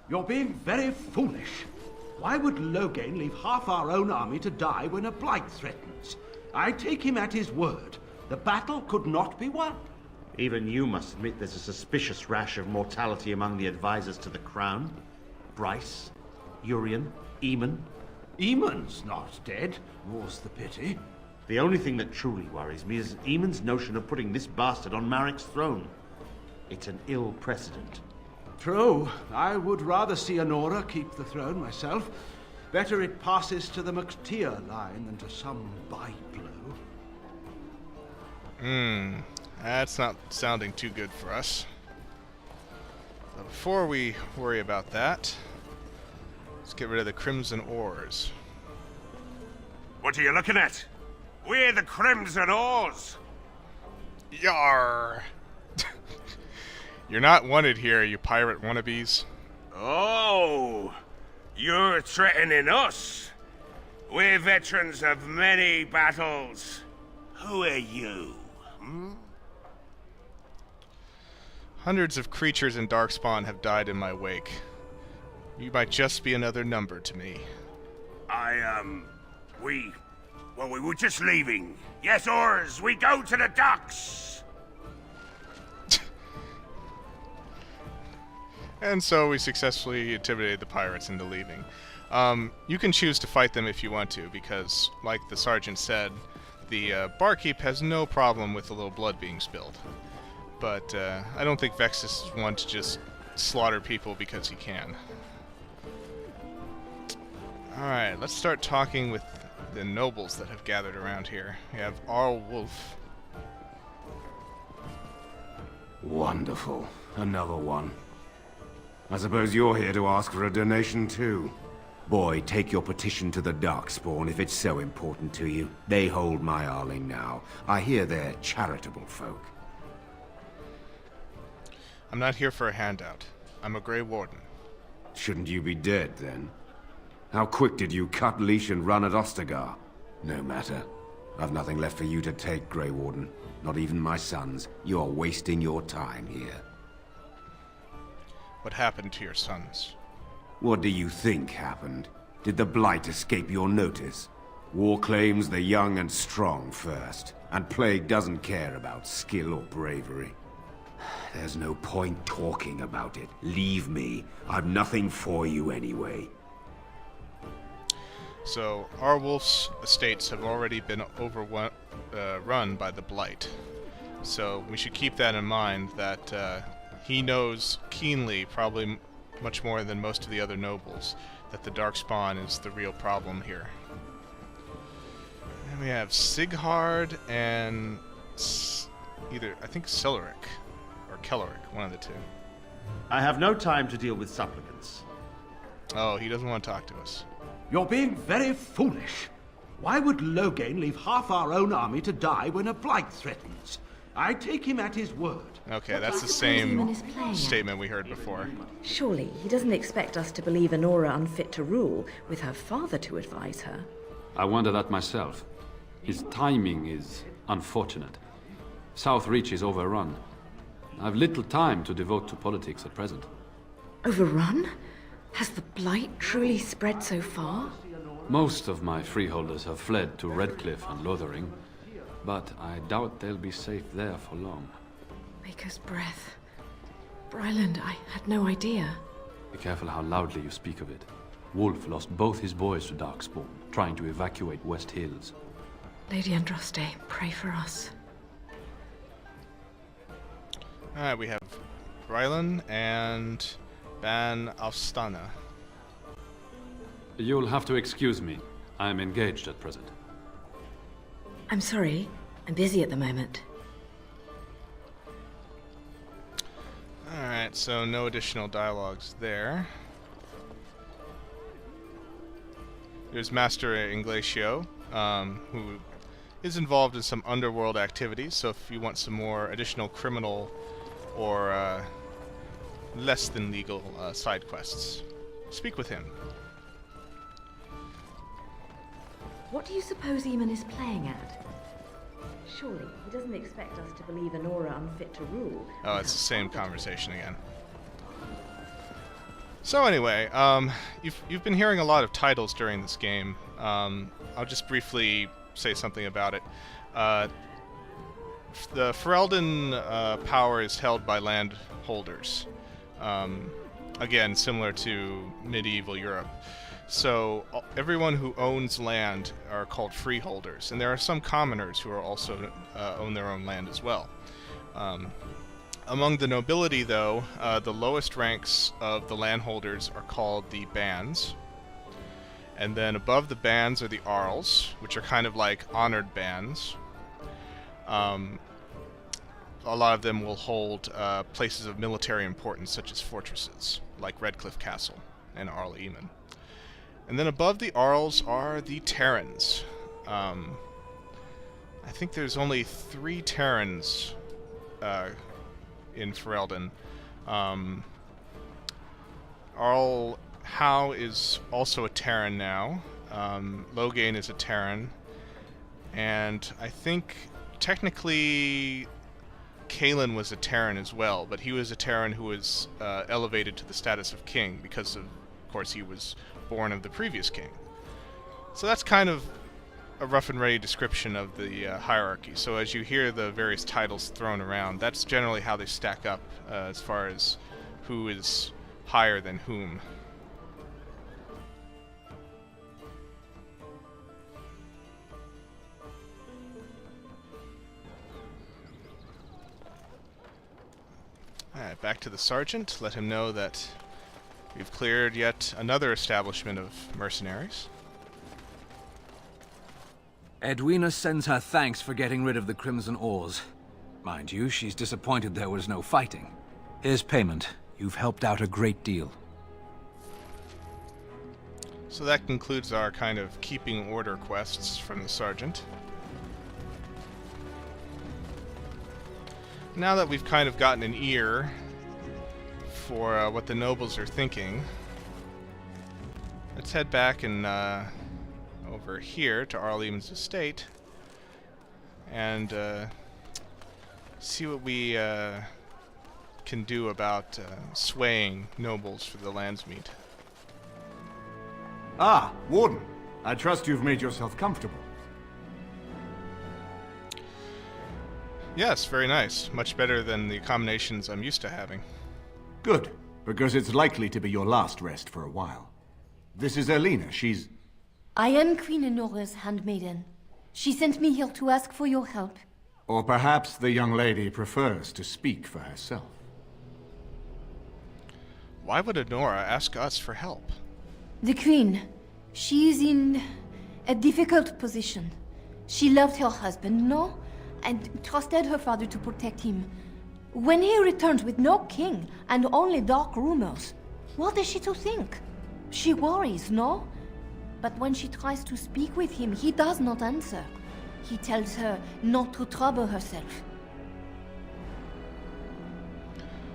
You're being very foolish. Why would Loghain leave half our own army to die when a blight threatens? I take him at his word. The battle could not be won. Even you must admit there's a suspicious rash of mortality among the advisors to the crown. Bryce, Urien, Eamon. Eamon's not dead, more's the pity. The only thing that truly worries me is Eamon's notion of putting this bastard on Marik's throne. It's an ill precedent. True. I would rather see Anora keep the throne myself. Better it passes to the McTeer line than to some by-blow. That's not sounding too good for us. But before we worry about that, let's get rid of the Crimson Ores. What are you looking at? We're the Crimson Ores! Yar! You're not wanted here, you pirate wannabes. Oh! You're threatening us? We're veterans of many battles. Who are you? Hundreds of creatures in Darkspawn have died in my wake. You might just be another number to me. We were just leaving. Yes, Ors, we go to the docks! And so we successfully intimidated the pirates into leaving. You can choose to fight them if you want to, because, like the sergeant said, the barkeep has no problem with a little blood being spilled. But I don't think Vexus is one to just slaughter people because he can. Alright, let's start talking with the nobles that have gathered around here. We have Arl Wolf. Wonderful. Another one. I suppose you're here to ask for a donation too. Boy, take your petition to the Darkspawn if it's so important to you. They hold my Arling now. I hear they're charitable folk. I'm not here for a handout. I'm a Grey Warden. Shouldn't you be dead, then? How quick did you cut leash and run at Ostagar? No matter. I've nothing left for you to take, Grey Warden. Not even my sons. You're wasting your time here. What happened to your sons? What do you think happened? Did the Blight escape your notice? War claims the young and strong first, and Plague doesn't care about skill or bravery. There's no point talking about it. Leave me. I've nothing for you anyway. So, our Wolf's estates have already been run by the Blight. So, we should keep that in mind, that he knows keenly, probably much more than most of the other nobles, that the Darkspawn is the real problem here. And we have Sighard and I think Celeric, or Kelleric, one of the two. I have no time to deal with supplicants. Oh, he doesn't want to talk to us. You're being very foolish. Why would Loghain leave half our own army to die when a blight threatens? I take him at his word. Okay, that's the same statement we heard before. Surely he doesn't expect us to believe Anora unfit to rule, with her father to advise her. I wonder that myself. His timing is unfortunate. Southreach is overrun. I've little time to devote to politics at present. Overrun? Has the blight truly spread so far? Most of my freeholders have fled to Redcliffe and Lothering, but I doubt they'll be safe there for long. Maker's breath. Bryland, I had no idea. Be careful how loudly you speak of it. Wolf lost both his boys to Darkspawn, trying to evacuate West Hills. Lady Andraste, pray for us. Alright, we have Brylan and Ban Alstana. You'll have to excuse me. I'm engaged at present. I'm sorry. I'm busy at the moment. Alright, so no additional dialogues there. There's Master Inglatio, who is involved in some underworld activities, so if you want some more additional criminal or less than legal side quests, speak with him. What do you suppose Eamon is playing at? Surely he doesn't expect us to believe Anora unfit to rule. Oh, it's the same conversation again. So anyway, you've been hearing a lot of titles during this game. I'll just briefly say something about it. The Ferelden power is held by landholders. Again, similar to medieval Europe. So everyone who owns land are called freeholders, and there are some commoners who are also own their own land as well. Among the nobility, though, the lowest ranks of the landholders are called the bands. And then above the bands are the Arls, which are kind of like honored bands. A lot of them will hold places of military importance, such as fortresses, like Redcliffe Castle and Arl Eamon. And then above the Arls are the Terrans. I think there's only 3 Terrans in Ferelden. Arl Howe is also a Terran now. Loghain is a Terran. And I think technically Cailan was a Terran as well, but he was a Terran who was elevated to the status of king because of course he was born of the previous king. So that's kind of a rough and ready description of the hierarchy. So as you hear the various titles thrown around, that's generally how they stack up as far as who is higher than whom. Alright, back to the sergeant. Let him know that we've cleared yet another establishment of mercenaries. Edwina sends her thanks for getting rid of the Crimson Oars. Mind you, she's disappointed there was no fighting. Here's payment. You've helped out a great deal. So that concludes our kind of keeping order quests from the sergeant. Now that we've kind of gotten an ear for what the nobles are thinking, let's head back and over here to Arl Eamon's estate and see what we can do about swaying nobles for the landsmeet. Ah, Warden. I trust you've made yourself comfortable. Yes, very nice. Much better than the accommodations I'm used to having. Good, because it's likely to be your last rest for a while. This is Erlina. She's... I am Queen Anora's handmaiden. She sent me here to ask for your help. Or perhaps the young lady prefers to speak for herself. Why would Anora ask us for help? The Queen, she is in a difficult position. She loved her husband, no? And trusted her father to protect him. When he returned with no king and only dark rumors, what is she to think? She worries, no? But when she tries to speak with him, he does not answer. He tells her not to trouble herself.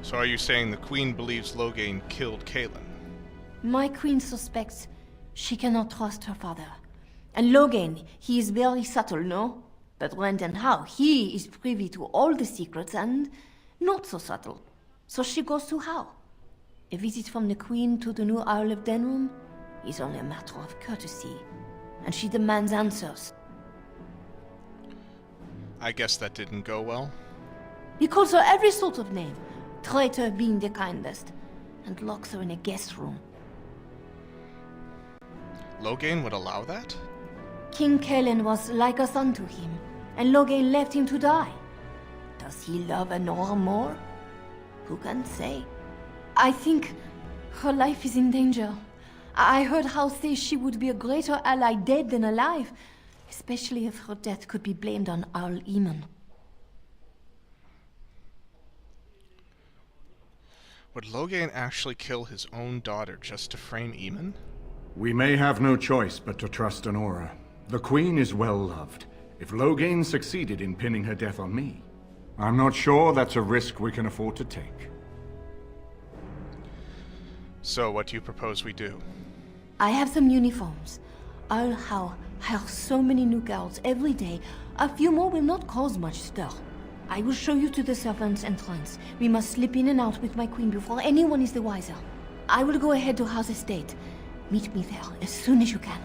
So are you saying the Queen believes Loghain killed Cailan? My Queen suspects she cannot trust her father. And Loghain, he is very subtle, no? But Brendan Howe, he is privy to all the secrets and not so subtle. So she goes to Howe. A visit from the Queen to the new Isle of Denrum is only a matter of courtesy, and she demands answers. I guess that didn't go well. He calls her every sort of name, traitor being the kindest, and locks her in a guest room. Loghain would allow that? King Cailan was like a son to him, and Loghain left him to die. Does he love Anora more? Who can say? I think her life is in danger. I heard Howe say she would be a greater ally dead than alive, especially if her death could be blamed on Arl Eamon. Would Loghain actually kill his own daughter just to frame Eamon? We may have no choice but to trust Anora. The Queen is well loved. If Loghain succeeded in pinning her death on me, I'm not sure that's a risk we can afford to take. So what do you propose we do? I have some uniforms. Arl Howe hires so many new girls every day. A few more will not cause much stir. I will show you to the servants' entrance. We must slip in and out with my queen before anyone is the wiser. I will go ahead to House Estate. Meet me there as soon as you can.